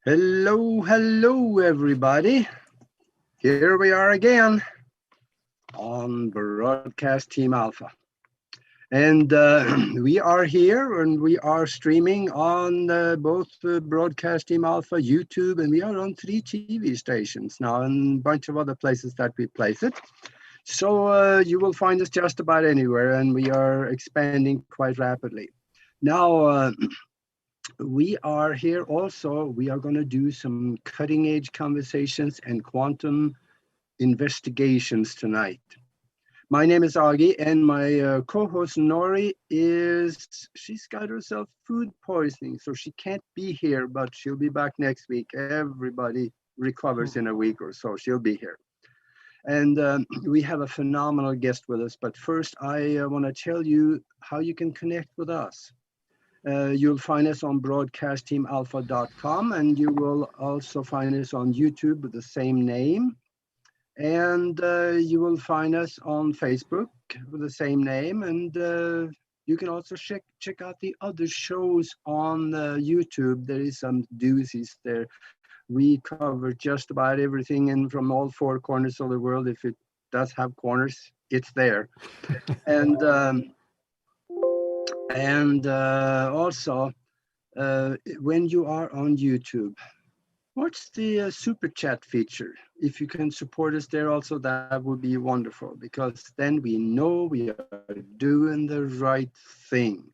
Hello, everybody. Here we are again on Broadcast Team Alpha. And we are here and we are streaming on both Broadcast Team Alpha, YouTube, and we are on 3 TV stations now and a bunch of other places that we place it. So you will find us just about anywhere, and we are expanding quite rapidly. Now, we are here also, we are going to do some cutting edge conversations and quantum investigations tonight. My name is Augie, and my co-host Nori she's got herself food poisoning, so she can't be here, but she'll be back next week. Everybody recovers in a week or so, she'll be here. And we have a phenomenal guest with us, but first I want to tell you how you can connect with us. You'll find us on broadcastteamalpha.com, and you will also find us on YouTube with the same name. And you will find us on Facebook with the same name. And you can also check out the other shows on YouTube. There is some doozies there. We cover just about everything in from all 4 corners of the world. If it does have corners, it's there. And also, when you are on YouTube, watch the super chat feature. If you can support us there also, that would be wonderful, because then we know we are doing the right thing.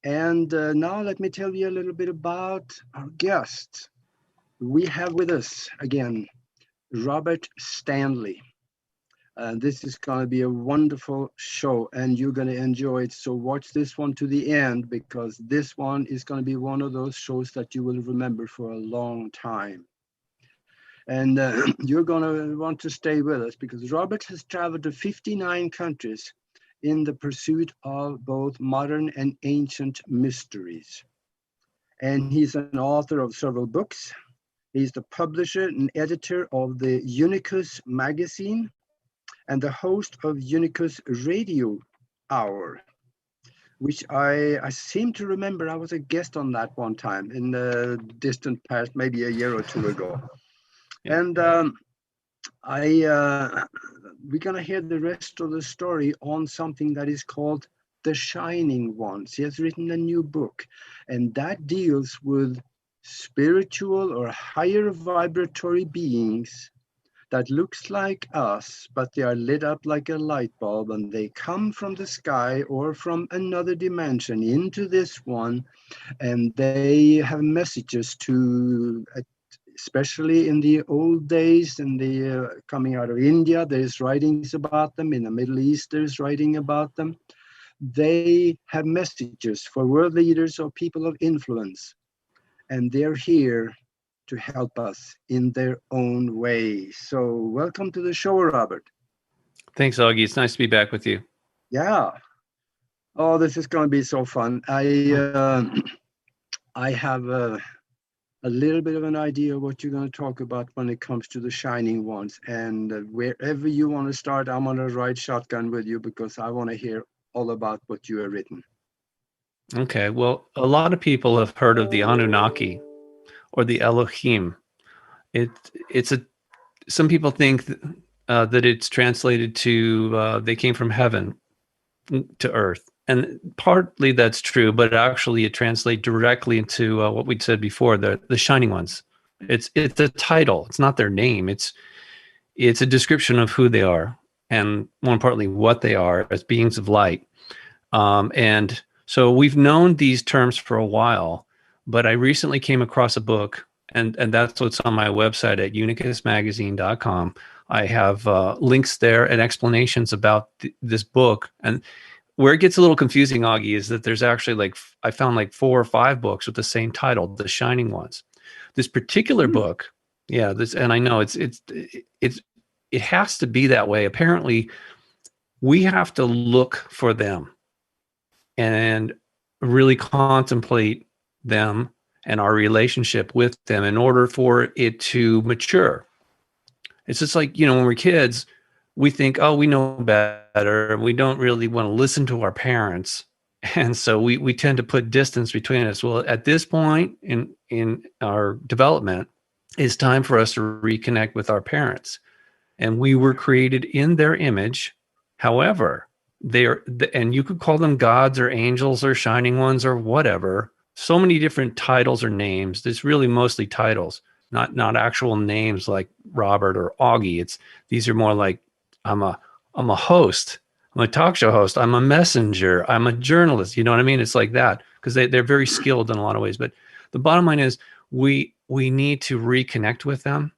And now let me tell you a little bit about our guest. We have with us again, Robert Stanley. This is going to be a wonderful show, and you're going to enjoy it. So watch this one to the end, because this one is going to be one of those shows that you will remember for a long time. And you're going to want to stay with us, because Robert has traveled to 59 countries in the pursuit of both modern and ancient mysteries. And he's an author of several books. He's the publisher and editor of the UNICUS magazine, and the host of UNICUS Radio Hour, which I seem to remember I was a guest on that one time in the distant past, maybe a year or 2 ago. Yeah. And we're going to hear the rest of the story on something that is called The Shining Ones. He has written a new book, and that deals with spiritual or higher vibratory beings that looks like us, but they are lit up like a light bulb, and they come from the sky or from another dimension into this one, and they have messages to, especially in the old days, and the coming out of India, there's writings about them. In the Middle East, there's writing about them. They have messages for world leaders or people of influence, and they're here to help us in their own way. So welcome to the show, Robert. Thanks, Augie. It's nice to be back with you. Yeah. Oh, this is going to be so fun. I have a little bit of an idea of what you're going to talk about when it comes to the Shining Ones. And wherever you want to start, I'm going to ride shotgun with you, because I want to hear all about what you have written. Okay. Well, a lot of people have heard of the Anunnaki, or the Elohim. Some people think that it's translated to they came from heaven to earth, and partly that's true, but actually it translates directly into what we said before, the Shining Ones. It's a title. It's not their name. It's a description of who they are, and more importantly, what they are as beings of light. And so we've known these terms for a while. But I recently came across a book, and that's what's on my website at unicusmagazine.com. I have links there and explanations about this book. And where it gets a little confusing, Augie, is that there's actually I found 4 or 5 books with the same title, The Shining Ones. This particular book, and I know it has to be that way. Apparently, we have to look for them and really contemplate them and our relationship with them in order for it to mature. It's just like, when we're kids, we think, oh, we know better, and we don't really want to listen to our parents And so we tend to put distance between us. Well, at this point in our development, it's time for us to reconnect with our parents. And we were created in their image. However, and you could call them gods or angels or shining ones or whatever. So many different titles or names. It's really mostly titles, not actual names like Robert or Augie. These are more like I'm a host. I'm a talk show host. I'm a messenger. I'm a journalist. You know what I mean? It's like that because they're very skilled in a lot of ways. But the bottom line is we need to reconnect with them,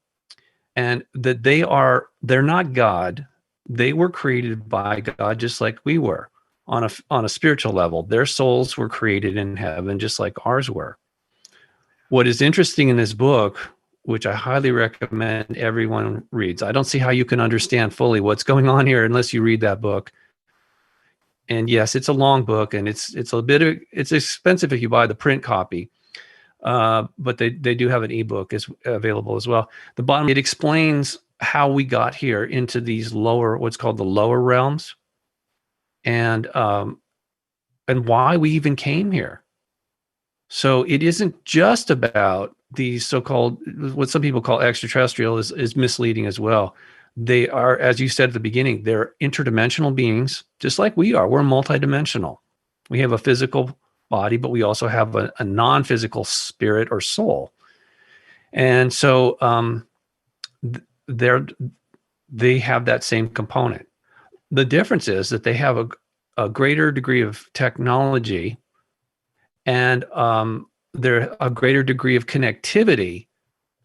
and that they're not God. They were created by God just like we were on a spiritual level. Their souls were created in heaven just like ours were. What is interesting in this book, which I highly recommend everyone reads. I don't see how you can understand fully what's going on here unless you read that book. And yes, it's a long book, and it's expensive if you buy the print copy. But they do have an ebook is available as well. The bottom, it explains how we got here into these what's called the lower realms, and why we even came here. So it isn't just about these so-called, what some people call extraterrestrial is misleading as well. They are, as you said at the beginning, they're interdimensional beings, just like we are. We're multidimensional. We have a physical body, but we also have a non-physical spirit or soul. And so they have that same component. The difference is that they have a greater degree of technology, and they're a greater degree of connectivity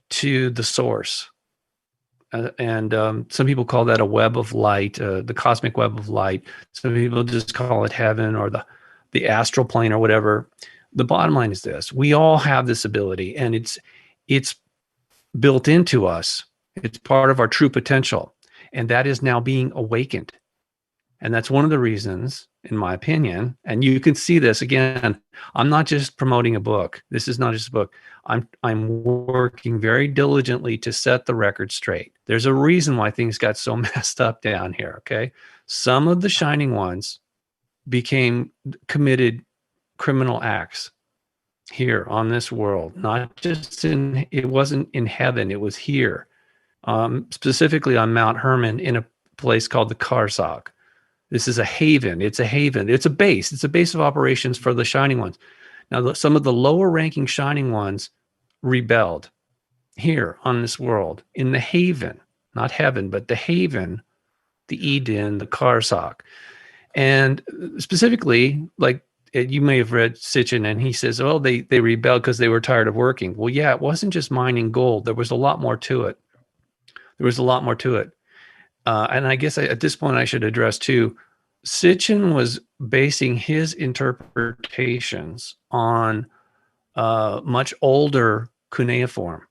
to the source. And some people call that a web of light, the cosmic web of light. Some people just call it heaven or the astral plane or whatever. The bottom line is this: we all have this ability, and it's built into us. It's part of our true potential, and that is now being awakened. And that's one of the reasons, in my opinion, and you can see this again. I'm not just promoting a book. This is not just a book. I'm working very diligently to set the record straight. There's a reason why things got so messed up down here, okay? Some of the shining ones committed criminal acts here on this world, not just it wasn't in heaven, it was here, specifically on Mount Hermon in a place called the Karzak. This is a haven. It's a haven. It's a base. It's a base of operations for the shining ones. Now, some of the lower ranking shining ones rebelled here on this world in the haven, not heaven, but the haven, the Eden, the Karzak. And specifically, like you may have read Sitchin, and he says, oh, they rebelled because they were tired of working. Well, yeah, it wasn't just mining gold. There was a lot more to it. And I guess at this point I should address too, Sitchin was basing his interpretations on much older cuneiform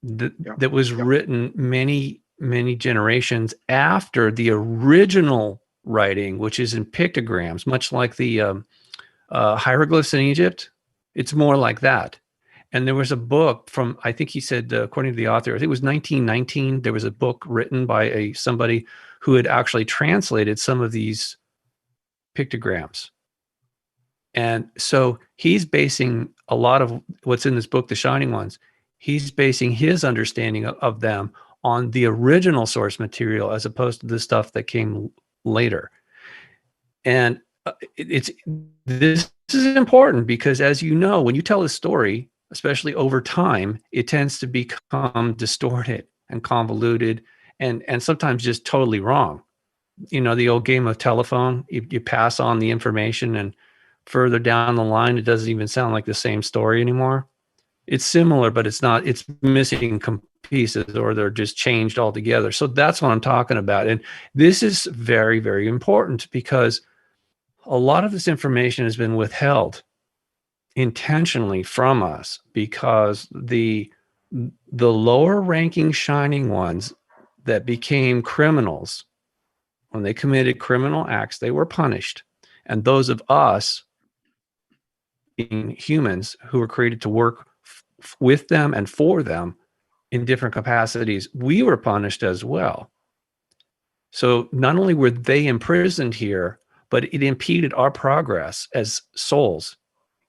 that was written many, many generations after the original writing, which is in pictograms, much like the hieroglyphs in Egypt. It's more like that. And there was a book from, I think he said, according to the author, I think it was 1919, there was a book written by somebody who had actually translated some of these pictograms. And so he's basing a lot of what's in this book, The Shining Ones, he's basing his understanding of them on the original source material as opposed to the stuff that came later. And this is important because, as you know, when you tell a story, especially over time, it tends to become distorted and convoluted and sometimes just totally wrong. You know, the old game of telephone, you pass on the information and further down the line, it doesn't even sound like the same story anymore. It's similar, but it's not, it's missing pieces or they're just changed altogether. So that's what I'm talking about. And this is very, very important because a lot of this information has been withheld intentionally from us because the lower ranking shining ones that became criminals, when they committed criminal acts, they were punished. And those of us being humans who were created to work with them and for them in different capacities, we were punished as well. So not only were they imprisoned here, but it impeded our progress as souls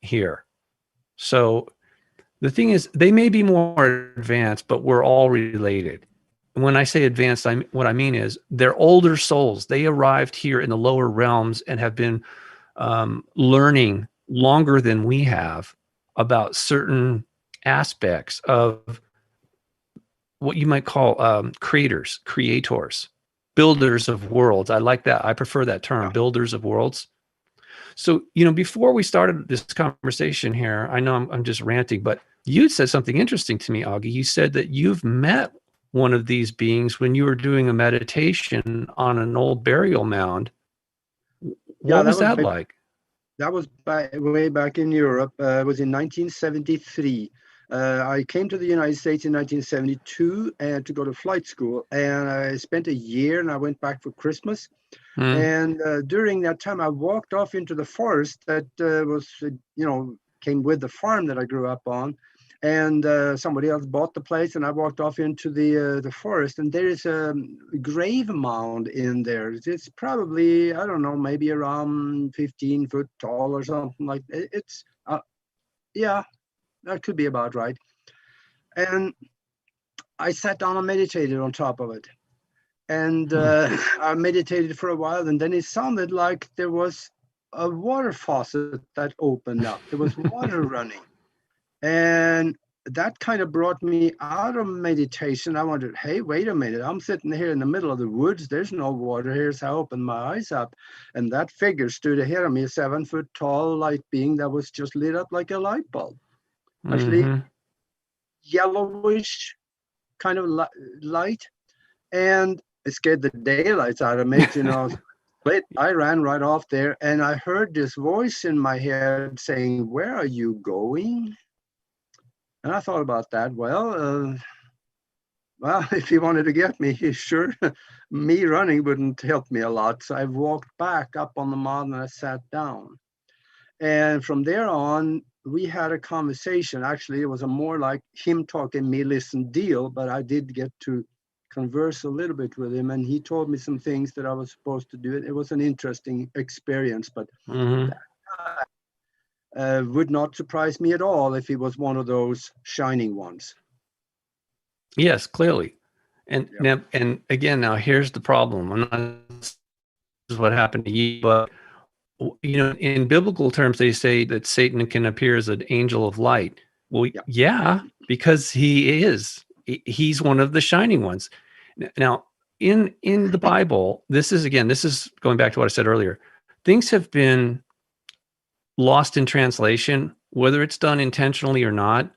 here. So the thing is, they may be more advanced, but we're all related. When I say advanced, what I mean is they're older souls. They arrived here in the lower realms and have been learning longer than we have about certain aspects of what you might call creators, builders of worlds. I like that. I prefer that term, builders of worlds. So, before we started this conversation here, I know I'm just ranting, but you said something interesting to me, Augie. You said that you've met one of these beings when you were doing a meditation on an old burial mound. What was that like? That was way back in Europe. It was in 1973. I came to the United States in 1972 and to go to flight school. And I spent a year and I went back for Christmas. And during that time, I walked off into the forest that came with the farm that I grew up on. And somebody else bought the place, and I walked off into the forest, and there is a grave mound in there. It's probably, I don't know, maybe around 15 foot tall or something like that. It's, yeah, that could be about right. And I sat down and meditated on top of it. And I meditated for a while, and then it sounded like there was a water faucet that opened up. There was water running. And that kind of brought me out of meditation. I wondered, hey, wait a minute. I'm sitting here in the middle of the woods. There's no water here. So I opened my eyes up. And that figure stood ahead of me, a 7 foot tall light being that was just lit up like a light bulb. Actually, yellowish kind of light. And it scared the daylights out of me, But I ran right off there. And I heard this voice in my head saying, where are you going? And I thought about that. Well, if he wanted to get me, sure, me running wouldn't help me a lot. So I walked back up on the mountain and I sat down. And from there on, we had a conversation. Actually, it was a more like him talking, me listen deal, but I did get to converse a little bit with him. And he told me some things that I was supposed to do. It was an interesting experience, but would not surprise me at all if he was one of those shining ones. Yes, clearly. And now, and again, now here's the problem. This is what happened to you, but in biblical terms, they say that Satan can appear as an angel of light. Well, yeah, because he's one of the shining ones. Now, in the Bible, this is going back to what I said earlier. Things have been lost in translation, whether it's done intentionally or not.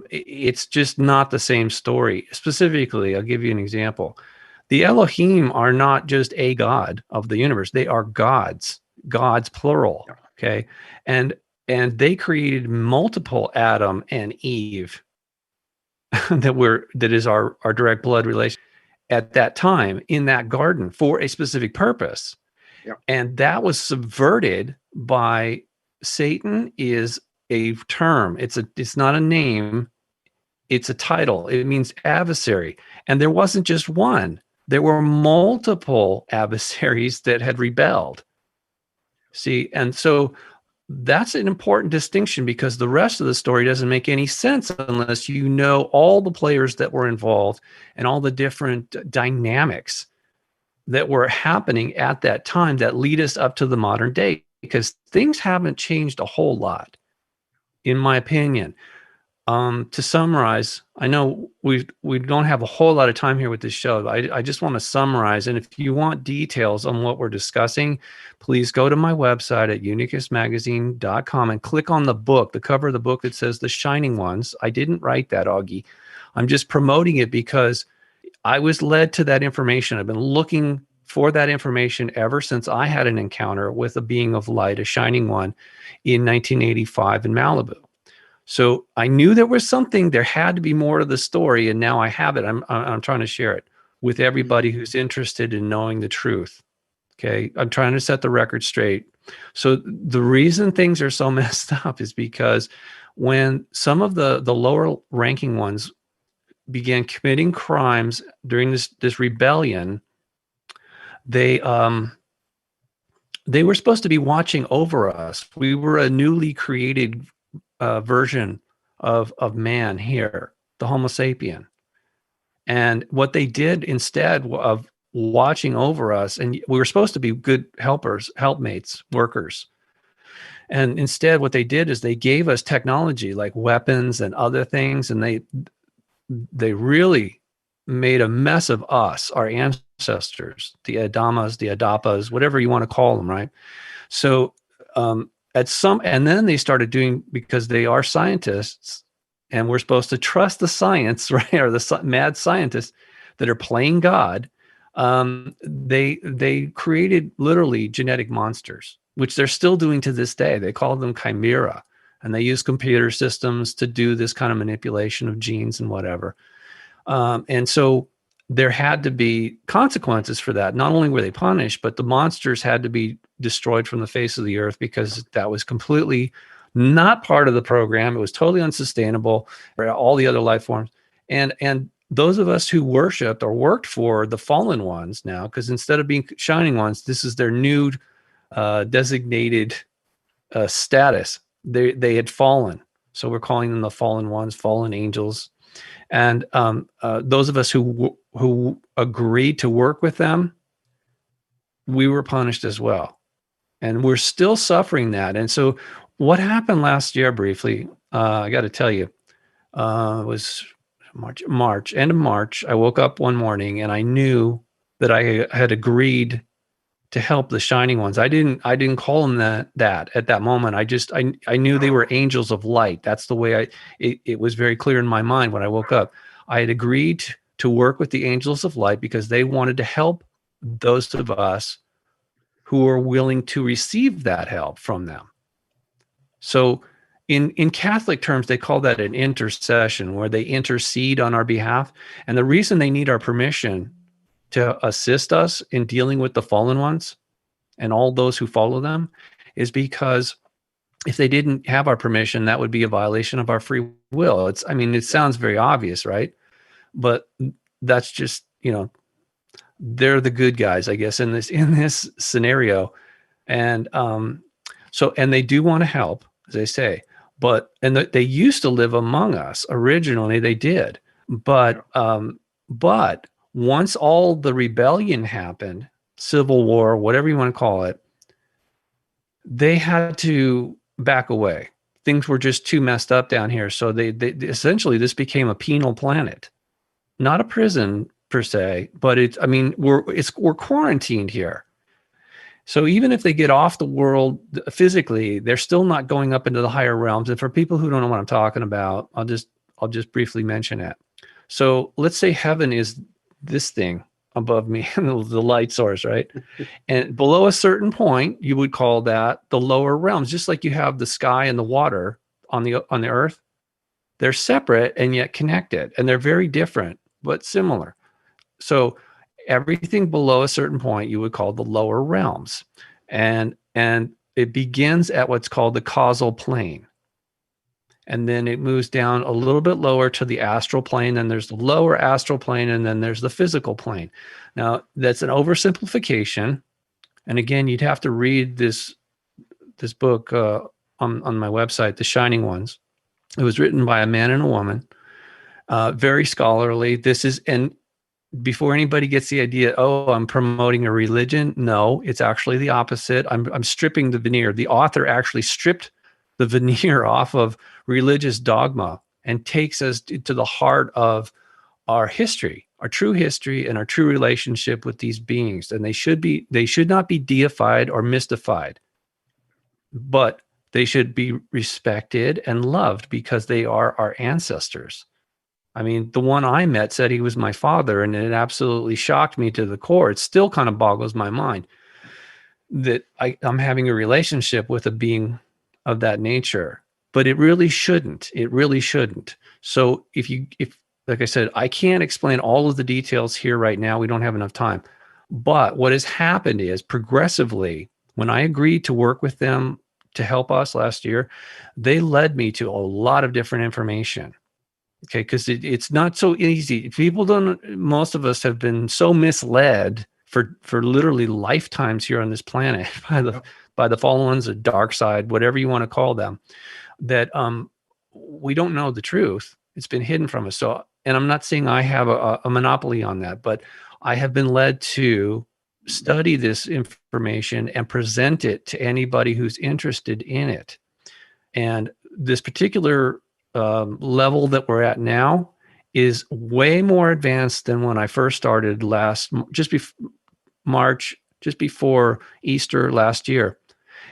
It's just not the same story. Specifically, I'll give you an example. The Elohim are not just a god of the universe. They are gods plural. Okay. And they created multiple Adam and Eve that is our direct blood relation at that time in that garden for a specific purpose. And that was subverted by Satan. Is a term. It's not a name. It's a title. It means adversary. And there wasn't just one. There were multiple adversaries that had rebelled. See, and so that's an important distinction, because the rest of the story doesn't make any sense unless you know all the players that were involved and all the different dynamics that were happening at that time that lead us up to the modern day, because things haven't changed a whole lot, in my opinion. To summarize, I know we don't have a whole lot of time here with this show. I just want to summarize. And if you want details on what we're discussing, please go to my website at unicusmagazine.com and click on the book, the cover of the book that says The Shining Ones. I didn't write that, Augie. I'm just promoting it because I was led to that information. I've been looking for that information ever since I had an encounter with a being of light, a shining one, in 1985 in Malibu. So I knew there was something. There had to be more to the story, and now I have it. I'm trying to share it with everybody who's interested in knowing the truth. Okay, I'm trying to set the record straight. So the reason things are so messed up is because when some of the lower ranking ones began committing crimes during this rebellion, they they were supposed to be watching over us. We were a newly created version of man here, the Homo sapien. And what they did instead of watching over us, and we were supposed to be good helpers, helpmates, workers. And instead, what they did is they gave us technology like weapons and other things, and they really made a mess of us, our ancestors, the Adamas, the Adapas, whatever you want to call them, right? So and then they started doing, because they are scientists, and we're supposed to trust the science, right? Or the mad scientists that are playing God. They created literally genetic monsters, which they're still doing to this day. They call them chimera, and they use computer systems to do this kind of manipulation of genes and whatever. And so there had to be consequences for that. Not only were they punished, but the monsters had to be destroyed from the face of the earth, because that was completely not part of the program. It was totally unsustainable for all the other life forms. And those of us who worshiped or worked for the fallen ones now, because instead of being shining ones, this is their new designated status. They had fallen. So we're calling them the fallen ones, fallen angels. And those of us who agreed to work with them, we were punished as well. And we're still suffering that. And so what happened last year, briefly, I got to tell you, it was March, end of March. I woke up one morning and I knew that I had agreed to help the shining ones. I didn't call them that at that moment. I knew they were angels of light. That's the way it was very clear in my mind when I woke up. I had agreed to work with the angels of light because they wanted to help those of us who are willing to receive that help from them. So in Catholic terms, they call that an intercession, where they intercede on our behalf. And the reason they need our permission to assist us in dealing with the fallen ones and all those who follow them is because if they didn't have our permission, that would be a violation of our free will. It sounds very obvious, right? But that's just, they're the good guys, I guess, in this scenario. And and they do want to help, as they say, and they used to live among us. Originally they did, but once all the rebellion happened, civil war, whatever you want to call it, they had to back away. Things were just too messed up down here. So they essentially, this became a penal planet, not a prison per se, but we're quarantined here. So even if they get off the world physically, they're still not going up into the higher realms. And for people who don't know what I'm talking about, I'll just briefly mention it. So let's say heaven is this thing above me, the light source, right? And below a certain point, you would call that the lower realms, just like you have the sky and the water on the earth. They're separate and yet connected, and they're very different, but similar. So everything below a certain point, you would call the lower realms. And it begins at what's called the causal plane. And then it moves down a little bit lower to the astral plane. Then there's the lower astral plane, and then there's the physical plane. Now, that's an oversimplification. And again, you'd have to read this book on my website, The Shining Ones. It was written by a man and a woman, very scholarly. And before anybody gets the idea, I'm promoting a religion. No, it's actually the opposite. I'm stripping the veneer. The author actually stripped the veneer off of religious dogma and takes us to the heart of our history, our true history, and our true relationship with these beings. And they should not be deified or mystified, but they should be respected and loved because they are our ancestors. The one I met said he was my father, and it absolutely shocked me to the core. It still kind of boggles my mind that I'm having a relationship with a being of that nature, but it really shouldn't. It really shouldn't. So if like I said, I can't explain all of the details here right now. We don't have enough time. But what has happened is progressively, when I agreed to work with them to help us last year, they led me to a lot of different information. Okay, because it's not so easy. Most of us have been so misled for literally lifetimes here on this planet by the fallen ones, the dark side, whatever you want to call them, that we don't know the truth. It's been hidden from us. So, and I'm not saying I have a monopoly on that, but I have been led to study this information and present it to anybody who's interested in it. And this particular level that we're at now is way more advanced than when I first started March, just before Easter last year.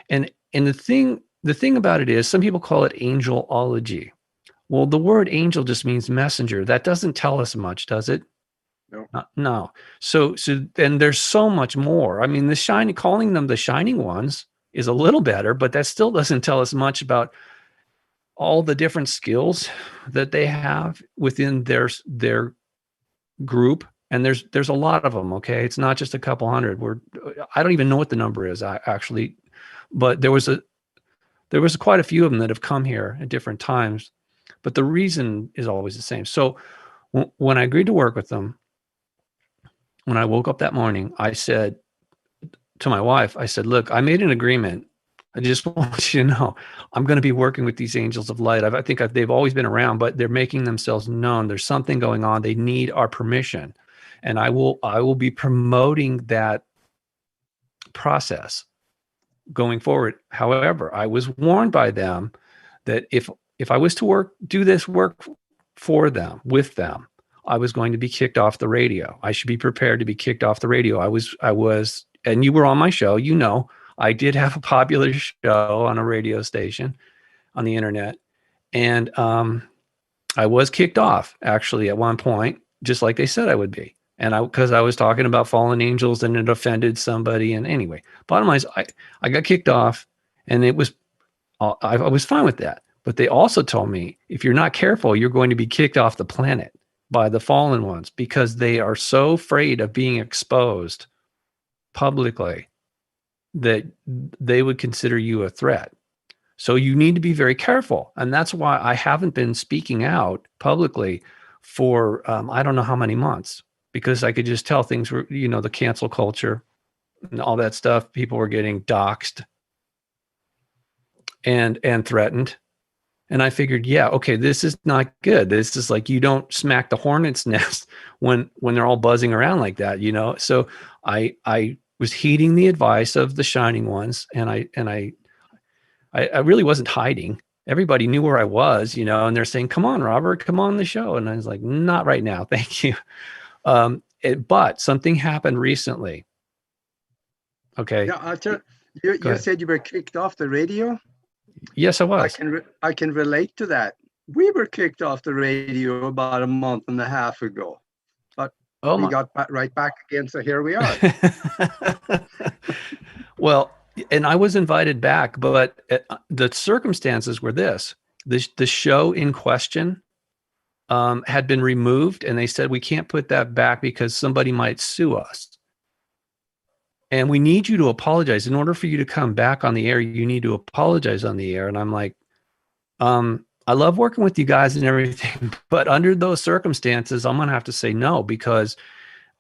And the thing about it is, some people call it angelology. Well, the word angel just means messenger. That doesn't tell us much, does it? No. No. So and there's so much more. I mean, calling them the shining ones is a little better, but that still doesn't tell us much about all the different skills that they have within their group. And there's a lot of them. Okay. It's not just a couple hundred. I don't even know what the number is actually, but there was quite a few of them that have come here at different times, but the reason is always the same. So when I agreed to work with them, when I woke up that morning, I said to my wife, I said, look, I made an agreement. I just want you to know, I'm going to be working with these angels of light. I think they've always been around, but they're making themselves known. There's something going on. They need our permission. And I will be promoting that process going forward. However, I was warned by them that if I was to do this work for them, with them, I was going to be kicked off the radio. I should be prepared to be kicked off the radio. I was, and you were on my show, I did have a popular show on a radio station on the internet. And I was kicked off actually at one point, just like they said I would be. And because I was talking about fallen angels and it offended somebody. And anyway, bottom line is I got kicked off, and I was fine with that. But they also told me, if you're not careful, you're going to be kicked off the planet by the fallen ones, because they are so afraid of being exposed publicly that they would consider you a threat. So you need to be very careful. And that's why I haven't been speaking out publicly for I don't know how many months, because I could just tell things were, the cancel culture and all that stuff. People were getting doxxed and threatened. And I figured, yeah, okay, this is not good. This is like, you don't smack the hornet's nest when they're all buzzing around like that, So I was heeding the advice of the shining ones, and I really wasn't hiding. Everybody knew where I was, and they're saying, "Come on, Robert, come on the show." And I was like, "Not right now, thank you." But something happened recently. Okay. Yeah, you said you were kicked off the radio. Yes, I was. I can relate to that. We were kicked off the radio about a month and a half ago, but we got right back again. So here we are. Well, and I was invited back, but the circumstances were the show in question had been removed, and they said, we can't put that back because somebody might sue us. And we need you to apologize. In order for you to come back on the air, you need to apologize on the air. And I'm like, I love working with you guys and everything, but under those circumstances, I'm going to have to say no, because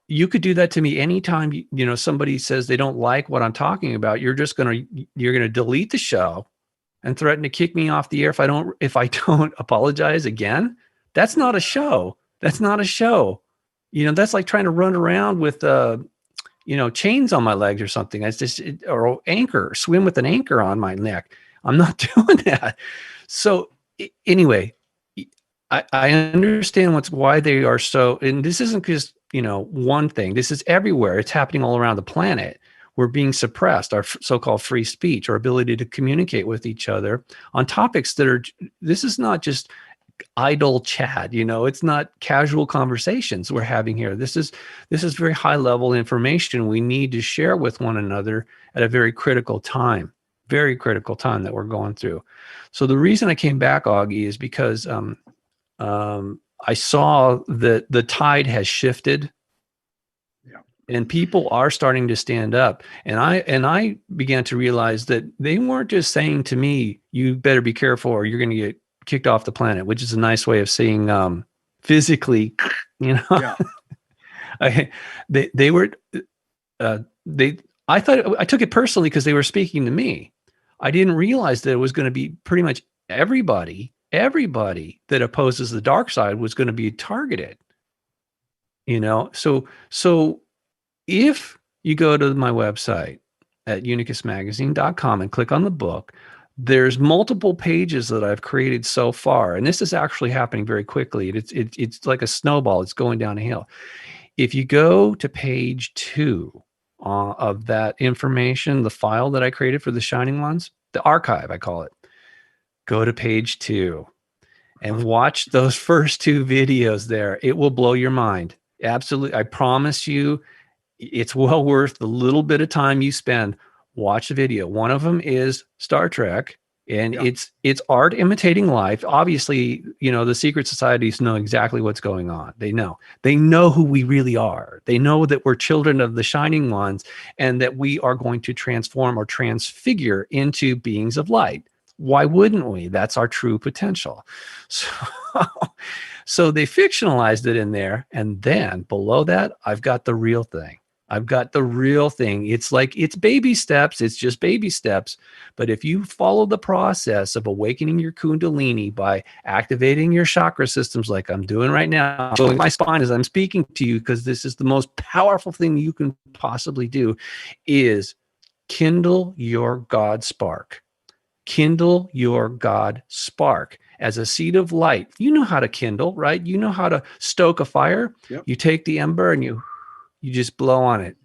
you could do that to me anytime, somebody says they don't like what I'm talking about. You're going to delete the show and threaten to kick me off the air if I don't apologize again. That's not a show. That's not a show. That's like trying to run around with chains on my legs or something. That's just, or swim with an anchor on my neck. I'm not doing that. So anyway, I understand why they are so, and this isn't just, one thing. This is everywhere. It's happening all around the planet. We're being suppressed, our so-called free speech, our ability to communicate with each other on topics this is not just idle chat, it's not casual conversations we're having here. This is very high level information we need to share with one another at a very critical time that we're going through. So the reason I came back, Augie, is because I saw that the tide has shifted. Yeah. And people are starting to stand up. And I began to realize that they weren't just saying to me, you better be careful or you're going to get kicked off the planet, which is a nice way of saying physically, Yeah. they were, I thought I took it personally because they were speaking to me. I didn't realize that it was going to be pretty much everybody that opposes the dark side was going to be targeted. So if you go to my website at unicusmagazine.com and click on the book, there's multiple pages that I've created so far, and this is actually happening very quickly. It's like a snowball. It's going down a hill. If you go to page 2 of that information, the file that I created for the Shining Ones, the archive, I call it, go to page 2 and watch those first 2 videos there. It will blow your mind. Absolutely. I promise you, it's well worth the little bit of time you spend. Watch the video. One of them is Star Trek, and it's art imitating life. Obviously, the secret societies know exactly what's going on. They know who we really are. They know that we're children of the Shining Ones, and that we are going to transform or transfigure into beings of light. Why wouldn't we? That's our true potential. So they fictionalized it in there. And then below that, I've got the real thing. It's like, it's baby steps. It's just baby steps. But if you follow the process of awakening your Kundalini by activating your chakra systems, like I'm doing right now, blowing my spine as I'm speaking to you, because this is the most powerful thing you can possibly do, is kindle your God spark. Kindle your God spark as a seed of light. You know how to kindle, right? You know how to stoke a fire. Yep. You take the ember and you just blow on it.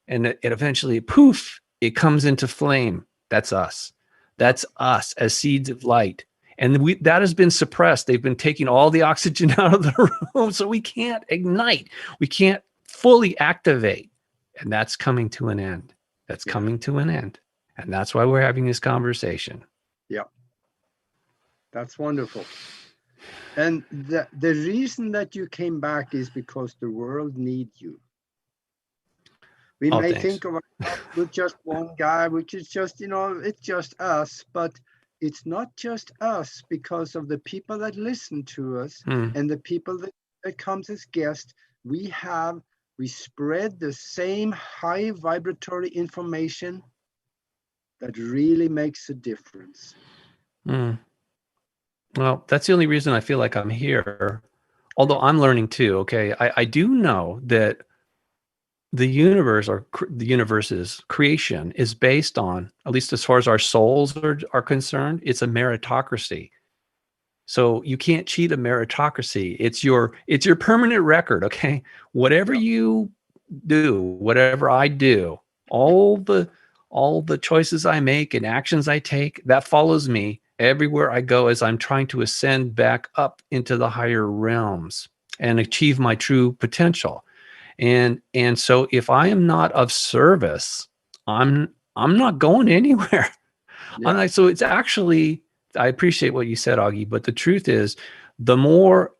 And it eventually, poof, it comes into flame. That's us. That's us as seeds of light. And that has been suppressed. They've been taking all the oxygen out of the room, so we can't ignite. We can't fully activate. And that's coming to an end. That's coming to an end. And that's why we're having this conversation. Yeah. That's wonderful. And the reason that you came back is because the world needs you. We may think of ourselves with just one guy, which is just, it's just us, but it's not just us, because of the people that listen to us and the people that comes as guests. We spread the same high vibratory information that really makes a difference. Well, that's the only reason I feel like I'm here. Although I'm learning too. Okay. I do know that the universe, or the universe's creation, is based on, at least as far as our souls are concerned, it's a meritocracy. So you can't cheat a meritocracy. It's your permanent record. Okay. Whatever you do, whatever I do, all the choices I make and actions I take, that follows me everywhere I go as I'm trying to ascend back up into the higher realms and achieve my true potential. And so if I am not of service, I'm not going anywhere. Yeah. So it's actually, I appreciate what you said, Augie, but the truth is, the more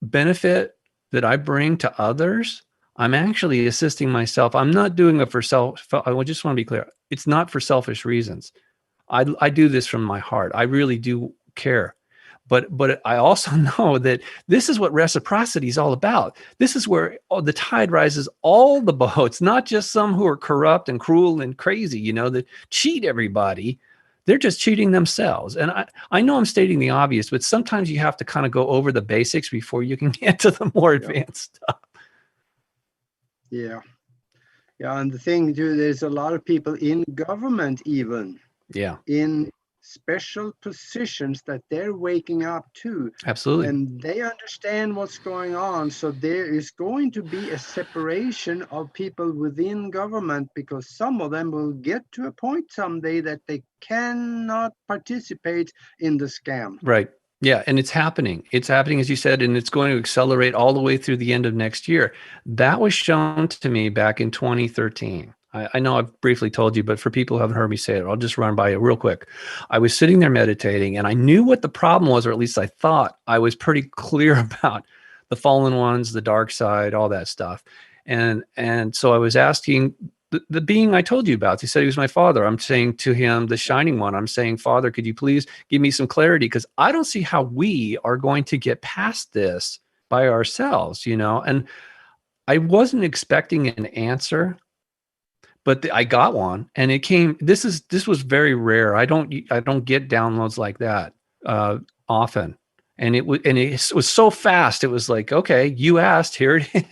benefit that I bring to others, I'm actually assisting myself. I'm not doing it for self. I just want to be clear. It's not for selfish reasons. I do this from my heart. I really do care. But I also know that this is what reciprocity is all about. This is where the tide rises all the boats, not just some who are corrupt and cruel and crazy, that cheat everybody. They're just cheating themselves. And I know I'm stating the obvious, but sometimes you have to kind of go over the basics before you can get to the more advanced stuff. Yeah. Yeah. And the thing too, there's a lot of people in government, even in special positions, that they're waking up to. Absolutely. And they understand what's going on. So there is going to be a separation of people within government, because some of them will get to a point someday that they cannot participate in the scam. Right. Yeah. And it's happening. It's happening, as you said, and it's going to accelerate all the way through the end of next year. That was shown to me back in 2013. I know I've briefly told you, but for people who haven't heard me say it, I'll just run by it real quick. I was sitting there meditating, and I knew what the problem was, or at least I thought I was pretty clear about the fallen ones, the dark side, all that stuff. And so I was asking the being I told you about. He said he was my father. I'm saying to him, the shining one, I'm saying, Father, could you please give me some clarity? Because I don't see how we are going to get past this by ourselves, And I wasn't expecting an answer, but I got one, and it came. This was very rare. I don't get downloads like that often, and it was so fast. It was like, okay, you asked, here it is.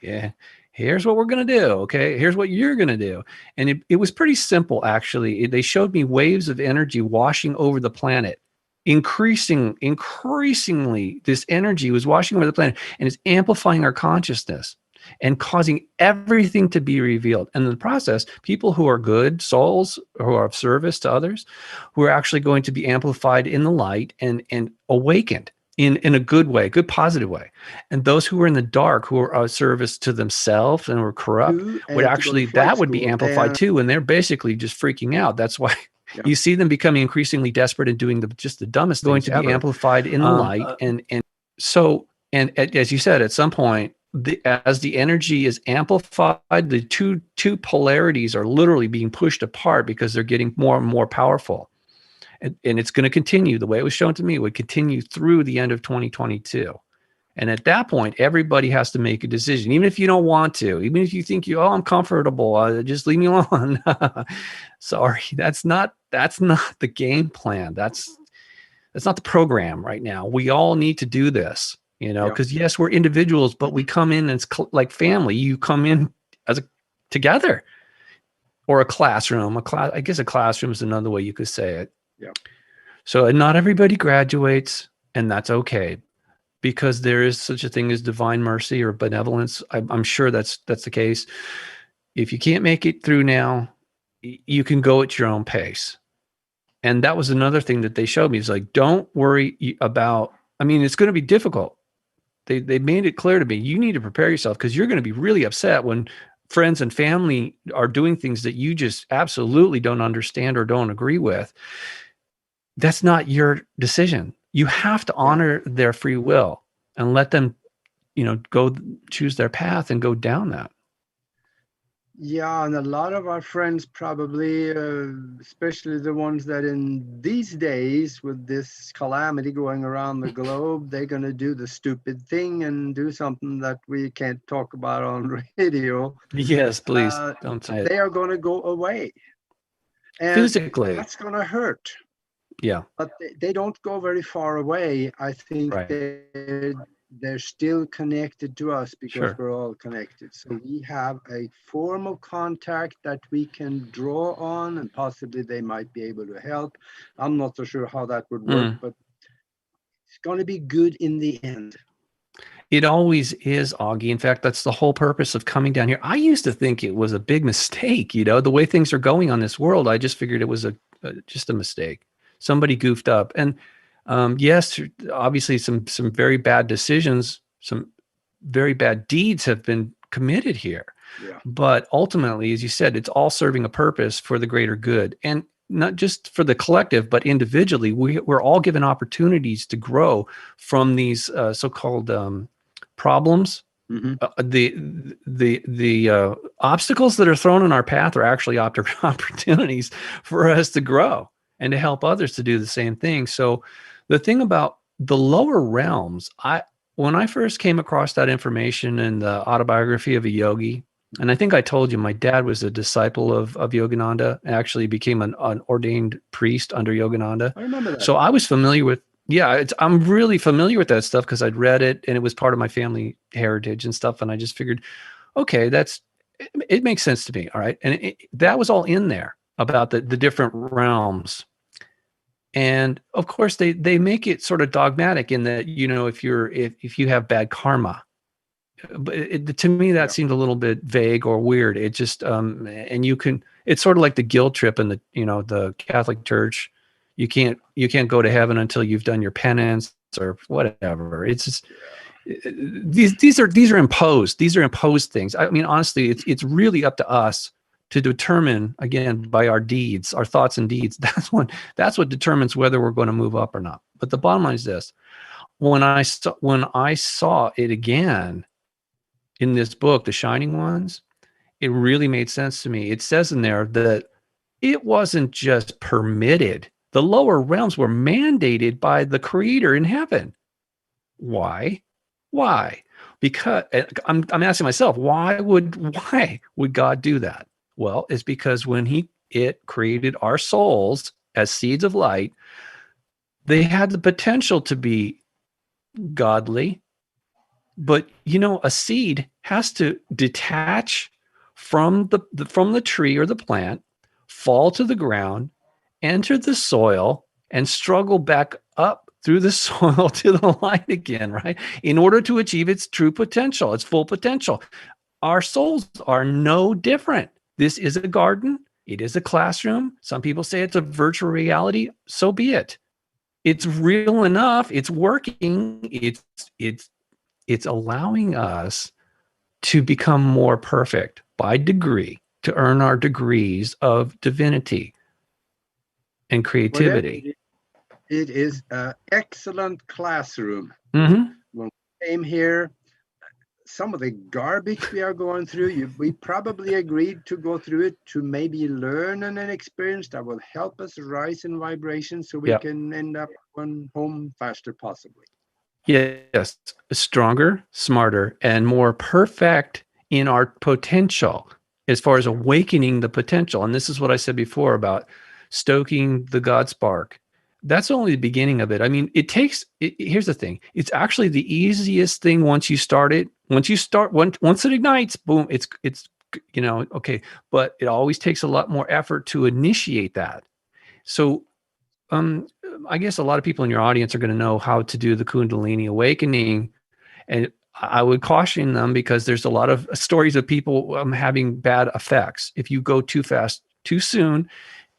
Yeah, here's what we're gonna do. Okay, here's what you're gonna do, and it was pretty simple actually. They showed me waves of energy washing over the planet. Increasingly, this energy was washing over the planet and is amplifying our consciousness and causing everything to be revealed. And in the process, people who are good souls, who are of service to others, who are actually going to be amplified in the light and awakened in a good way, good positive way. And those who are in the dark, who are of service to themselves and were corrupt, would actually, that would be amplified too. And they're basically just freaking out. That's why you see them becoming increasingly desperate and doing just the dumbest things ever. Going to be amplified in the light. And as you said, at some point, as the energy is amplified, the two polarities are literally being pushed apart because they're getting more and more powerful. And it's going to continue the way it was shown to me, would continue through the end of 2022. And at that point, everybody has to make a decision, even if you don't want to, even if you think I'm comfortable, just leave me alone. Sorry, that's not the game plan. That's not the program right now. We all need to do this, because yes, we're individuals, but we come in as like family. You come in as together, or a classroom. I guess a classroom is another way you could say it. Yeah. So not everybody graduates, and that's okay, because there is such a thing as divine mercy or benevolence. I'm sure that's the case. If you can't make it through now, you can go at your own pace. And that was another thing that they showed me. It's like, don't worry about, it's going to be difficult. They made it clear to me, you need to prepare yourself, because you're going to be really upset when friends and family are doing things that you just absolutely don't understand or don't agree with. That's not your decision. You have to honor their free will and let them, go choose their path and go down that. Yeah, and a lot of our friends probably, especially the ones that in these days with this calamity going around the globe, they're going to do the stupid thing and do something that we can't talk about on radio. Yes, please don't say it. They are going to go away. And physically, that's going to hurt. Yeah. But they don't go very far away. I think they're still connected to us, because we're all connected. So we have a form of contact that we can draw on, and possibly they might be able to help. I'm not so sure how that would work, but it's going to be good in the end. It always is, Augie. In fact, that's the whole purpose of coming down here. I used to think it was a big mistake, the way things are going on this world. I just figured it was just a mistake. Somebody goofed up. And yes, obviously some very bad decisions, some very bad deeds have been committed here. Yeah. But ultimately, as you said, it's all serving a purpose for the greater good. And not just for the collective, but individually, we're all given opportunities to grow from these so-called problems. Mm-hmm. The obstacles that are thrown in our path are actually opportunities for us to grow and to help others to do the same thing. So the thing about the lower realms, when I first came across that information in the autobiography of a yogi, and I think I told you, my dad was a disciple of Yogananda, and actually became an ordained priest under Yogananda. I remember that. So I was familiar with, I'm really familiar with that stuff because I'd read it and it was part of my family heritage and stuff. And I just figured, okay, it makes sense to me. All right. And that was all in there about the different realms. And of course they make it sort of dogmatic in that, if you have bad karma, but to me that seemed a little bit vague or weird. It just, and it's sort of like the guilt trip in the Catholic Church. You can't go to heaven until you've done your penance or whatever. It's just, these are imposed. These are imposed things. I mean, honestly, it's really up to us to determine, again, by our deeds, our thoughts and deeds. That's what determines whether we're going to move up or not. But the bottom line is this: when I saw it again in this book, The Shining Ones, it really made sense to me. It says in there that it wasn't just permitted. The lower realms were mandated by the Creator in heaven. Why? because I'm asking myself, why would God do that? Well, it's because when it created our souls as seeds of light, they had the potential to be godly, but a seed has to detach from the tree or the plant, fall to the ground, enter the soil, and struggle back up through the soil to the light again, right? In order to achieve its true potential, its full potential. Our souls are no different. This is a garden. It is a classroom. Some people say it's a virtual reality. So be it. It's real enough. It's working. It's allowing us to become more perfect by degree, to earn our degrees of divinity and creativity. It is an excellent classroom. Mm-hmm. When we came here, some of the garbage we are going through, we probably agreed to go through it to maybe learn an experience that will help us rise in vibration so we can end up going home faster, possibly. Yes, stronger, smarter, and more perfect in our potential as far as awakening the potential. And this is what I said before about stoking the God spark. That's only the beginning of it. I mean, here's the thing. It's actually the easiest thing once you start it. Once it ignites, boom, it's okay. But it always takes a lot more effort to initiate that. So I guess a lot of people in your audience are going to know how to do the Kundalini awakening. And I would caution them because there's a lot of stories of people having bad effects. If you go too fast, too soon,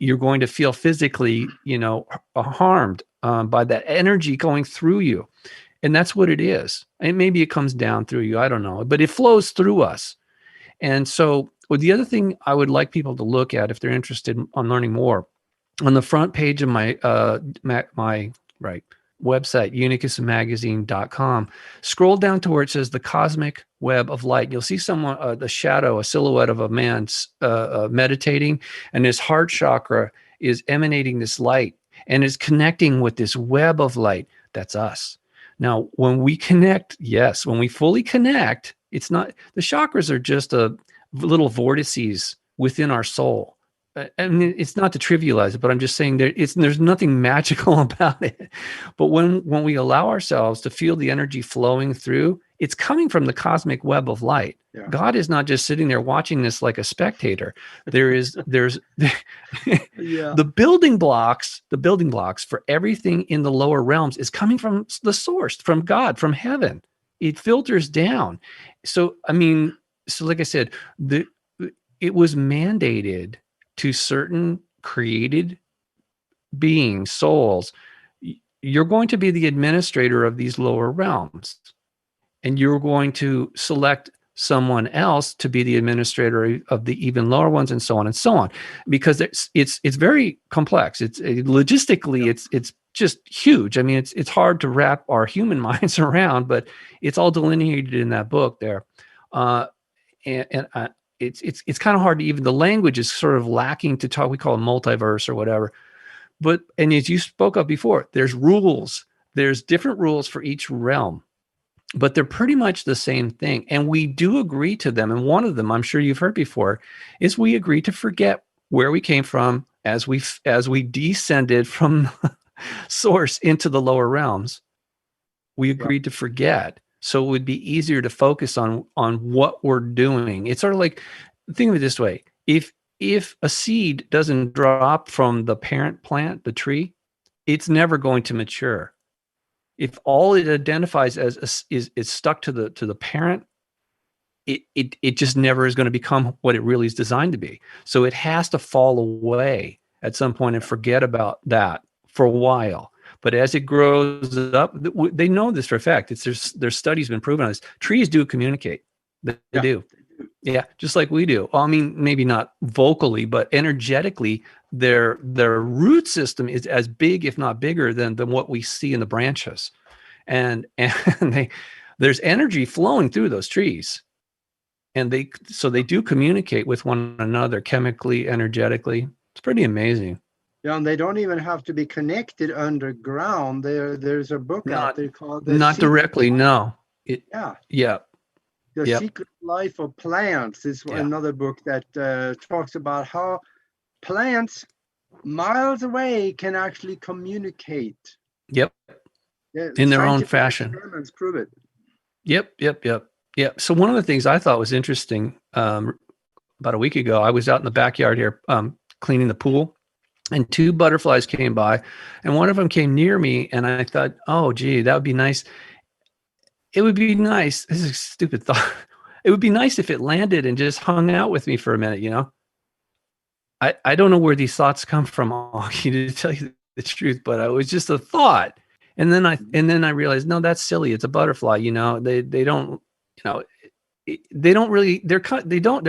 you're going to feel physically, harmed by that energy going through you. And that's what it is. And maybe it comes down through you. I don't know, but it flows through us. And so the other thing I would like people to look at if they're interested on learning more, on the front page of my website, unicusmagazine.com, scroll down to where it says the cosmic web of light. You'll see someone, the shadow, a silhouette of a man meditating, and his heart chakra is emanating this light and is connecting with this web of light. That's us. Now, when we connect, when we fully connect, it's not, the chakras are just a little vortices within our soul. I mean, it's not to trivialize it, but I'm just saying there's nothing magical about it. But when we allow ourselves to feel the energy flowing through, it's coming from the cosmic web of light. Yeah. God is not just sitting there watching this like a spectator. There's the building blocks for everything in the lower realms is coming from the source, from God, from heaven. It filters down. So, like I said, it was mandated to certain created beings, souls. You're going to be the administrator of these lower realms, and you're going to select someone else to be the administrator of the even lower ones, and so on, because it's very complex. It's logistically, it's just huge. I mean, it's hard to wrap our human minds around, but it's all delineated in that book there. It's kind of hard to even, the language is sort of lacking to talk. We call it multiverse or whatever. And as you spoke of before, there's rules. There's different rules for each realm, but they're pretty much the same thing. And we do agree to them. And one of them, I'm sure you've heard before, is we agree to forget where we came from as we descended from source into the lower realms. We agreed to forget. So it would be easier to focus on what we're doing. It's sort of like, think of it this way. If a seed doesn't drop from the parent plant, the tree, it's never going to mature. If all it identifies as is stuck to the parent, it just never is going to become what it really is designed to be. So it has to fall away at some point and forget about that for a while. But as it grows up, they know this for a fact. There's studies been proven on this. Trees do communicate. They do. Yeah, just like we do. Well, I mean, maybe not vocally, but energetically, their root system is as big, if not bigger, than what we see in the branches. And there's energy flowing through those trees. And they do communicate with one another chemically, energetically. It's pretty amazing. Yeah, and they don't even have to be connected underground. There's a book out there called Not directly, no. Yeah. The Yep. Secret Life of Plants is another book that talks about how plants miles away can actually communicate. Yep. Yeah, In their own scientific fashion. experiments prove it. Yep. So one of the things I thought was interesting, about a week ago, I was out in the backyard here, cleaning the pool, and two butterflies came by, and one of them came near me, and I thought, oh, gee, that would be nice. It would be nice. This is a stupid thought. It would be nice if it landed and just hung out with me for a minute, you know? I don't know where these thoughts come from, Augie, to tell you the truth, but it was just a thought. And then I realized, no, that's silly. It's a butterfly, you know. They don't, you know, they don't really, they're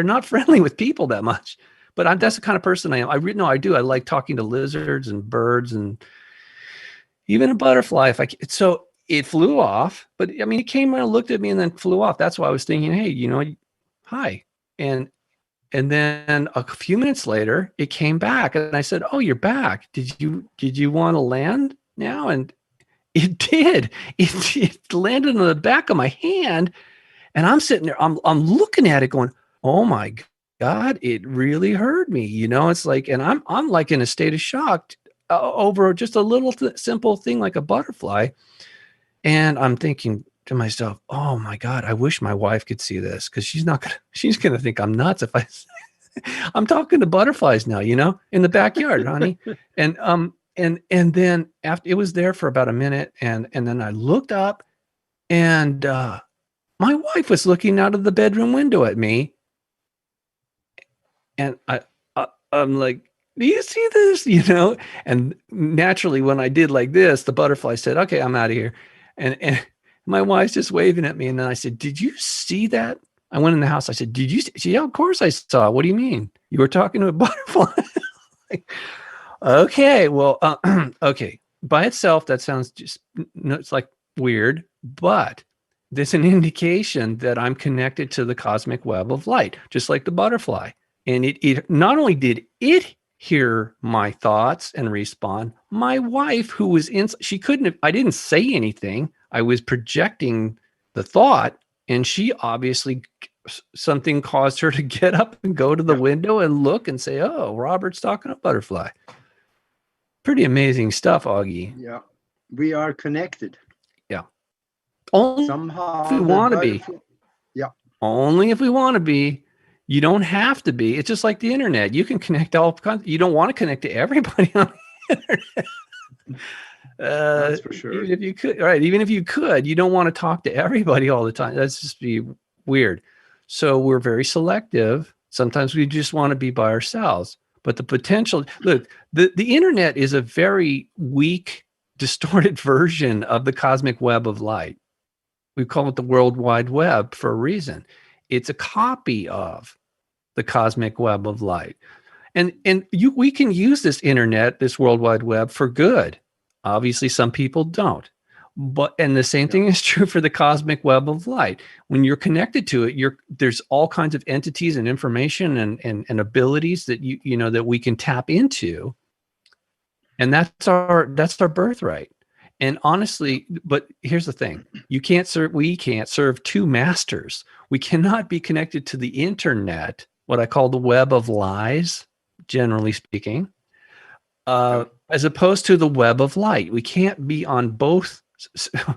not friendly with people that much. But that's the kind of person I am. I do. I like talking to lizards and birds and even a butterfly. So it flew off, but I mean, it came and looked at me and then flew off. That's why I was thinking, hey, you know, hi. And then a few minutes later, it came back, and I said, "Oh, you're back. Did you want to land now?" And it did. It landed on the back of my hand, and I'm sitting there. I'm looking at it, going, "Oh my God, it really hurt me." You know, it's like, and I'm like in a state of shock over just a little simple thing like a butterfly, and I'm thinking to myself, "Oh my God, I wish my wife could see this, because she's gonna think I'm nuts if I." I'm talking to butterflies now, you know, in the backyard, honey. And then after it was there for about a minute, and then I looked up, and my wife was looking out of the bedroom window at me, and I'm like, "Do you see this?" You know, and naturally, when I did like this, the butterfly said, "Okay, I'm out of here," and my wife's just waving at me, and then I said, "Did you see that?" I went in the house. I said, "Did you see?" "Yeah, of course I saw. What do you mean? You were talking to a butterfly?" Like, okay, well, okay. By itself, that sounds just, it's like weird, but there's an indication that I'm connected to the cosmic web of light, just like the butterfly. And it not only did it hear my thoughts and respond, my wife, who was she couldn't have, I didn't say anything. I was projecting the thought, and she obviously, something caused her to get up and go to the window and look and say, "Oh, Robert's talking to a butterfly." Pretty amazing stuff, Augie. Yeah, we are connected. Yeah. Only Somehow if we want to be. Yeah. Only if we want to be. You don't have to be. It's just like the internet. You can connect all kinds. You don't want to connect to everybody on the internet. That's for sure. Even if you could, right? Even if you could, you don't want to talk to everybody all the time. That's just be weird. So we're very selective. Sometimes we just want to be by ourselves. But the potential, look, the internet is a very weak, distorted version of the cosmic web of light. We call it the World Wide Web for a reason. It's a copy of the cosmic web of light. And we can use this internet, this World Wide Web, for good. Obviously, some people don't. And the same thing is true for the cosmic web of light. When you're connected to it, there's all kinds of entities and information and abilities that you know that we can tap into. And that's our birthright. And honestly, but here's the thing. We can't serve two masters. We cannot be connected to the internet, what I call the web of lies, generally speaking, as opposed to the web of light. We can't be on both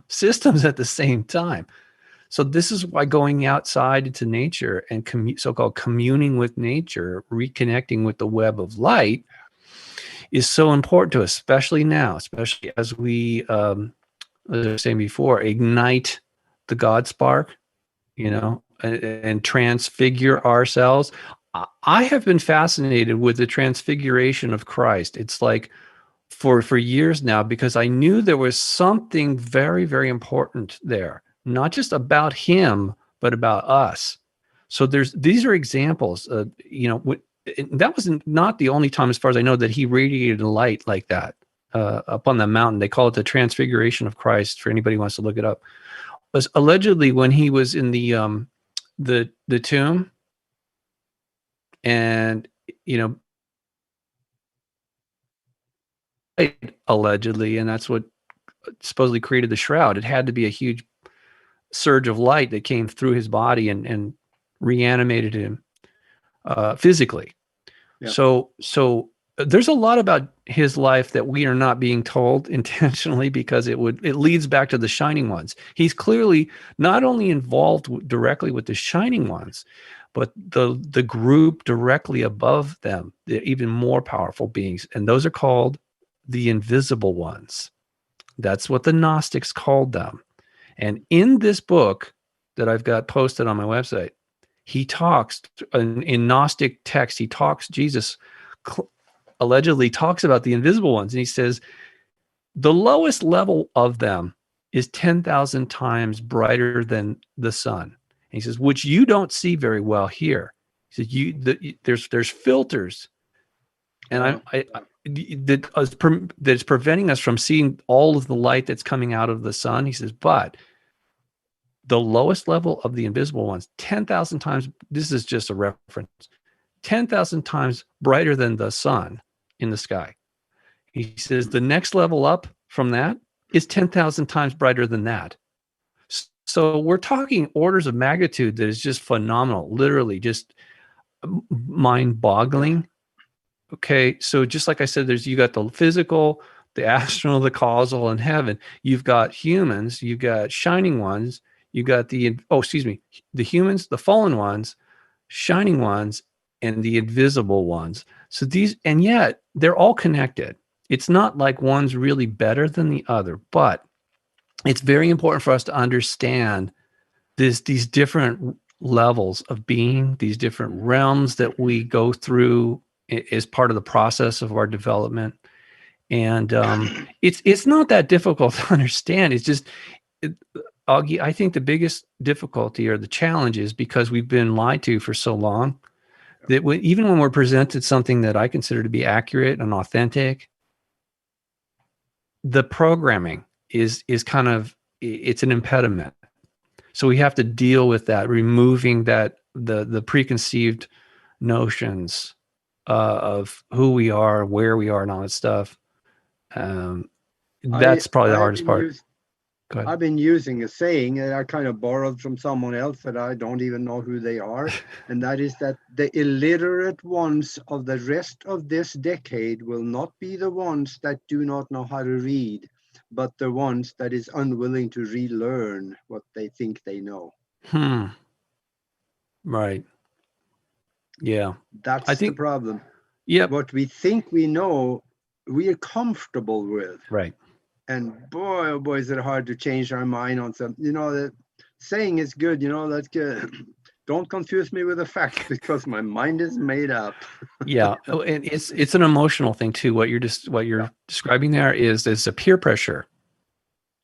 systems at the same time. So this is why going outside into nature and so-called communing with nature, reconnecting with the web of light, is so important to us, especially now, especially as we, as I was saying before, ignite the God spark, you know, and transfigure ourselves. I have been fascinated with the transfiguration of Christ. It's like for years now, because I knew there was something very, very important there, not just about him, but about us. So these are examples, you know, that was not the only time, as far as I know, that he radiated light like that up on the mountain. They call it the Transfiguration of Christ. For anybody who wants to look it up, was allegedly when he was in the tomb, and you know, allegedly, and that's what supposedly created the shroud. It had to be a huge surge of light that came through his body and reanimated him physically. Yeah. So there's a lot about his life that we are not being told intentionally, because it leads back to the Shining Ones. He's clearly not only involved directly with the Shining Ones, but the group directly above them, the even more powerful beings, and those are called the Invisible Ones. That's what the Gnostics called them. And in this book that I've got posted on my website, he talks in Gnostic text. Jesus allegedly talks about the invisible ones, and he says the lowest level of them is 10,000 times brighter than the sun. And he says, which you don't see very well here. He says, there's filters, and that's preventing us from seeing all of the light that's coming out of the sun. He says, but the lowest level of the invisible ones, 10,000 times, this is just a reference, 10,000 times brighter than the sun in the sky. He says the next level up from that is 10,000 times brighter than that. So we're talking orders of magnitude that is just phenomenal, literally just mind-boggling. Okay, so just like I said, you got the physical, the astral, the causal, and heaven. You've got humans, you've got Shining Ones, you got the humans, the fallen ones, Shining Ones, and the invisible ones. So and yet they're all connected. It's not like one's really better than the other, but it's very important for us to understand these different levels of being, these different realms that we go through as part of the process of our development. And it's not that difficult to understand. It's just, Augie, I think the biggest difficulty or the challenge is because we've been lied to for so long that even when we're presented something that I consider to be accurate and authentic, the programming is kind of, it's an impediment. So we have to deal with that, removing that the preconceived notions of who we are, where we are, and all that stuff. That's probably the hardest part. Go ahead. I've been using a saying that I kind of borrowed from someone else that I don't even know who they are. And that is that the illiterate ones of the rest of this decade will not be the ones that do not know how to read, but the ones that is unwilling to relearn what they think they know. Right. Yeah. That's the problem. Yeah. What we think we know, we are comfortable with. Right. And boy, oh boy, is it hard to change our mind on something. The saying is good, that's good. Don't confuse me with the facts because my mind is made up. Yeah. And it's an emotional thing too. What you're describing there is a peer pressure.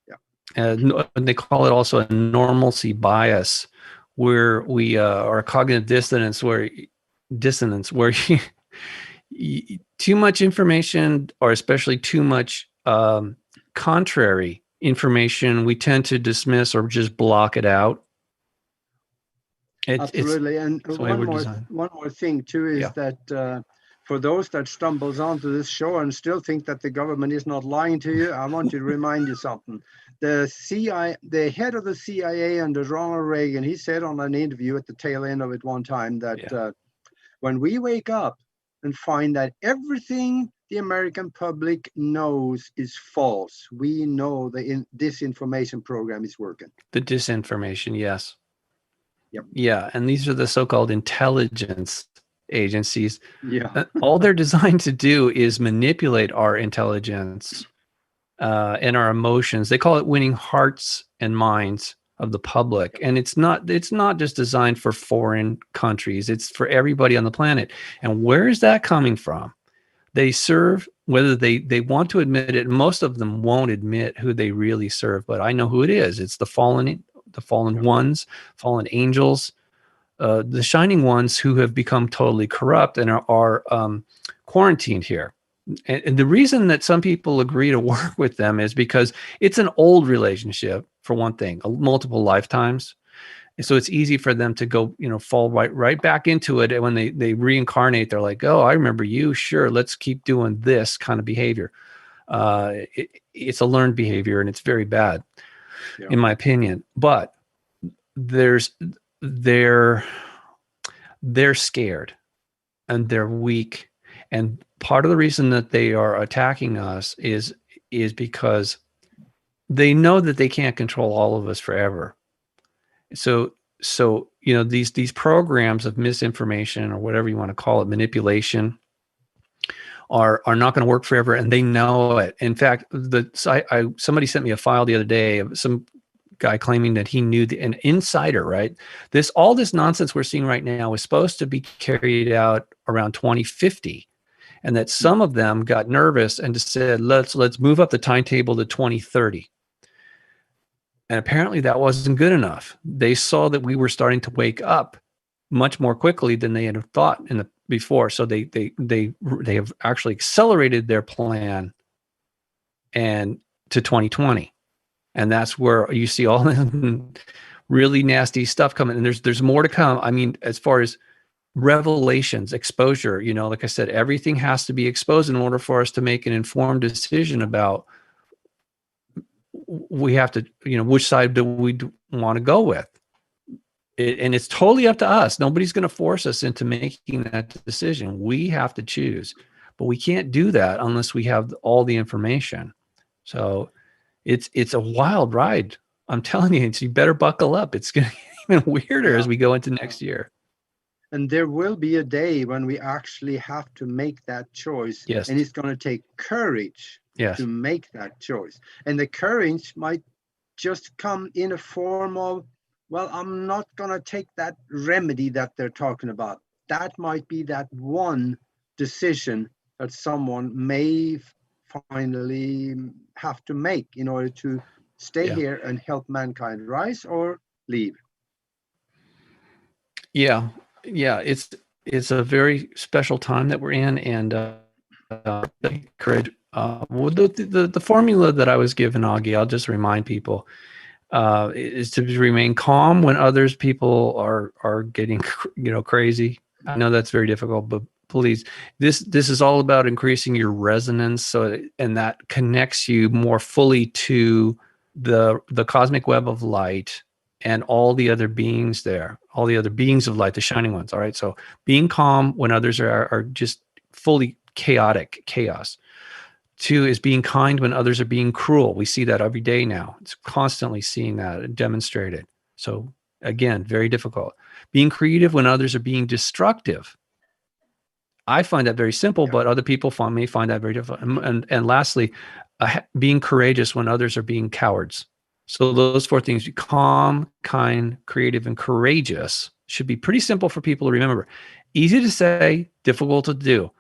Yeah. And they call it also a normalcy bias, where we are cognitive dissonance, where too much information, or especially too much contrary information, we tend to dismiss or just block it out. Absolutely. And one more thing too is that for those that stumbles onto this show and still think that the government is not lying to you, I want to remind you something. The head of the CIA under Ronald Reagan, he said on an interview at the tail end of it one time that when we wake up and find that everything the American public knows is false, we know the disinformation program is working. The disinformation, yes. Yep. Yeah, and these are the so-called intelligence agencies. Yeah. All they're designed to do is manipulate our intelligence and our emotions. They call it winning hearts and minds of the public. And it's not just designed for foreign countries. It's for everybody on the planet. And where is that coming from? They serve, whether they want to admit it, most of them won't admit who they really serve, but I know who it is. It's the fallen ones, fallen angels, the Shining Ones who have become totally corrupt and are quarantined here. And the reason that some people agree to work with them is because it's an old relationship, for one thing, multiple lifetimes. So it's easy for them to go, fall right back into it. And when they reincarnate, they're like, oh, I remember you. Sure, let's keep doing this kind of behavior. It's a learned behavior, and it's very bad, in my opinion. But there's they're scared and they're weak. And part of the reason that they are attacking us is because they know that they can't control all of us forever. So these programs of misinformation, or whatever you want to call it, manipulation, are not going to work forever, and they know it. In fact, somebody sent me a file the other day of some guy claiming that he knew an insider, right? All this nonsense we're seeing right now is supposed to be carried out around 2050, and that some of them got nervous and just said, let's move up the timetable to 2030. And apparently that wasn't good enough. They saw that we were starting to wake up much more quickly than they had thought before. So they have actually accelerated their plan and to 2020. And that's where you see all the really nasty stuff coming. And there's more to come. I mean, as far as revelations, exposure, like I said, everything has to be exposed in order for us to make an informed decision about we have to, which side do we want to go with. And it's totally up to us. Nobody's going to force us into making that decision. We have to choose, but we can't do that unless we have all the information. So it's a wild ride. I'm telling you, you better buckle up. It's going to get even weirder as we go into next year. And there will be a day when we actually have to make that choice. Yes. And it's going to take courage to make that choice. And the courage might just come in a form of, well, I'm not going to take that remedy that they're talking about. That might be that one decision that someone may finally have to make in order to stay here and help mankind rise or leave. Yeah. It's a very special time that we're in, and courage. Well, the formula that I was given, Augie, I'll just remind people, is to remain calm when people are getting crazy. I know that's very difficult, but please, this is all about increasing your resonance, and that connects you more fully to the cosmic web of light and all the other beings there, all the other beings of light, the shining ones. All right. So being calm when others are just fully chaos. 2 is being kind when others are being cruel. We see that every day now. It's constantly seeing that demonstrated. So again, very difficult. Being creative when others are being destructive. I find that very simple, but other people may find that very difficult. And lastly, being courageous when others are being cowards. So those 4 things: calm, kind, creative, and courageous should be pretty simple for people to remember. Easy to say, difficult to do.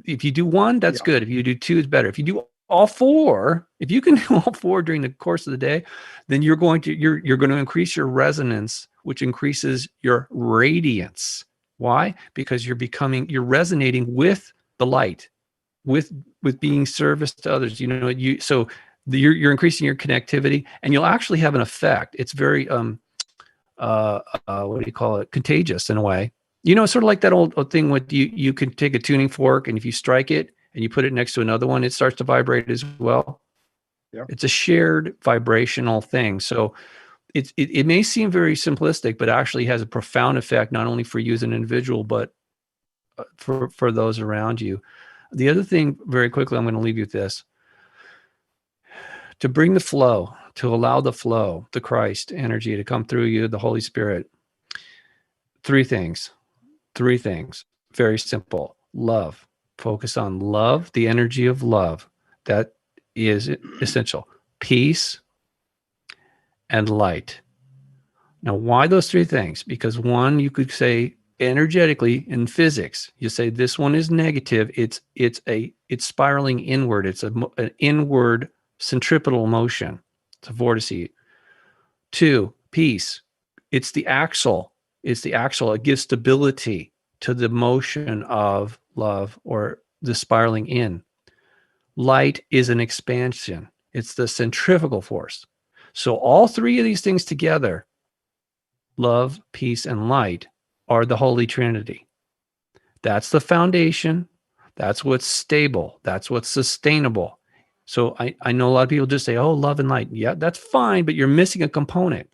If you do 1, that's good. If you do 2, it's better. If you do all 4, if you can do all 4 during the course of the day, then you're going to increase your resonance, which increases your radiance. Why? Because you're resonating with the light, with being service to others. You're increasing your connectivity, and you'll actually have an effect. It's very what do you call it? Contagious in a way. Sort of like that old thing with you can take a tuning fork, and if you strike it and you put it next to another one, it starts to vibrate as well. Yeah. It's a shared vibrational thing. So it may seem very simplistic, but actually has a profound effect, not only for you as an individual, but for those around you. The other thing, very quickly, I'm going to leave you with this. To bring the flow, to allow the flow, the Christ energy to come through you, the Holy Spirit. 3 things. Very simple. Love. Focus on love, the energy of love. That is essential. Peace and light. Now, why those 3 things? Because 1, you could say energetically in physics, you say this one is negative. It's spiraling inward. It's an inward centripetal motion. It's a vortice. 2, peace. It's the axle. It gives stability to the motion of love or the spiraling in. Light is an expansion. It's the centrifugal force. So all 3 of these things together, love, peace, and light, are the Holy Trinity. That's the foundation. That's what's stable. That's what's sustainable. So I know a lot of people just say, oh, love and light. Yeah, that's fine, but you're missing a component.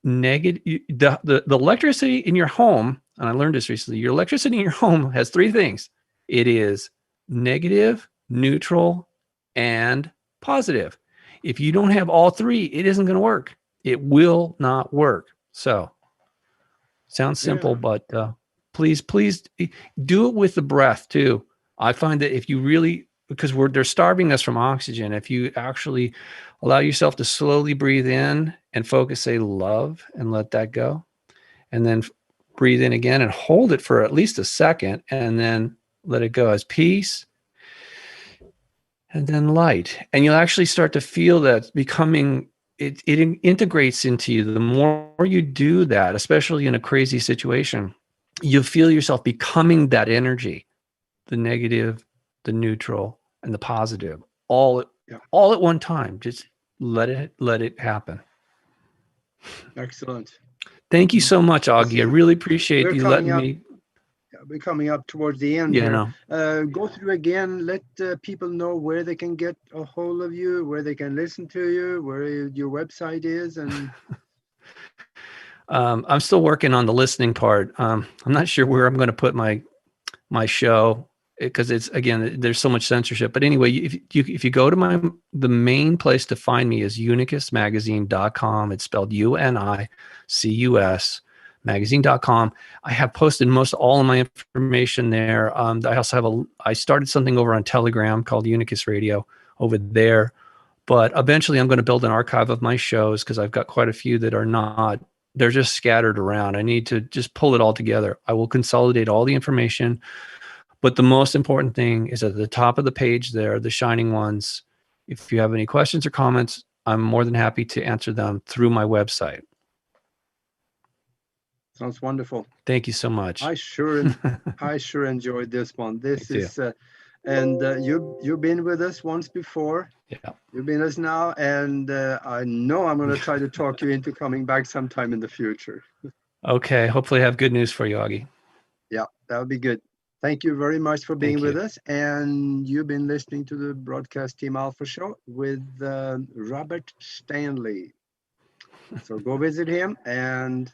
negative, the electricity in your home, and I learned this recently, your electricity in your home has three things. It is negative, neutral, and positive. If you don't have all three, it isn't going to work. It will not work. So, sounds simple, Yeah. but please do it with the breath too. I find that if you really, because they're starving us from oxygen, if you actually allow yourself to slowly breathe in and focus, say love, and let that go, and then breathe in again and hold it for at least a second, and then let it go as peace, and then light, and you'll actually start to feel that becoming. It integrates into you. The more you do that, especially in a crazy situation, you feel yourself becoming that energy, the negative, the neutral, and the positive, all at one time. Just let it happen. Excellent. Thank you so much, Augie. I really appreciate you letting me. We're coming up towards the end here. Go through again. Let people know where they can get a hold of you, where they can listen to you, where your website is, and. I'm still working on the listening part. I'm not sure where I'm going to put my show, because it's, again, there's so much censorship. But anyway, if you go to the main place to find me is unicusmagazine.com. It's spelled UNICUS magazine.com. I have posted most all of my information there. I also have I started something over on Telegram called UNICUS Radio over there. But eventually I'm going to build an archive of my shows, because I've got quite a few that are not, they're just scattered around. I need to just pull it all together. I will consolidate all the information. But the most important thing is at the top of the page there, the shining ones. If you have any questions or comments, I'm more than happy to answer them through my website. Sounds wonderful. Thank you so much. I sure enjoyed this one. This is, and you've been with us once before. Yeah. You've been with us now, and I know I'm going to try to talk you into coming back sometime in the future. Okay. Hopefully I have good news for you, Augie. Yeah, that would be good. Thank you very much for being with us. And you've been listening to the Broadcast Team Alpha show with Robert Stanley. So go visit him and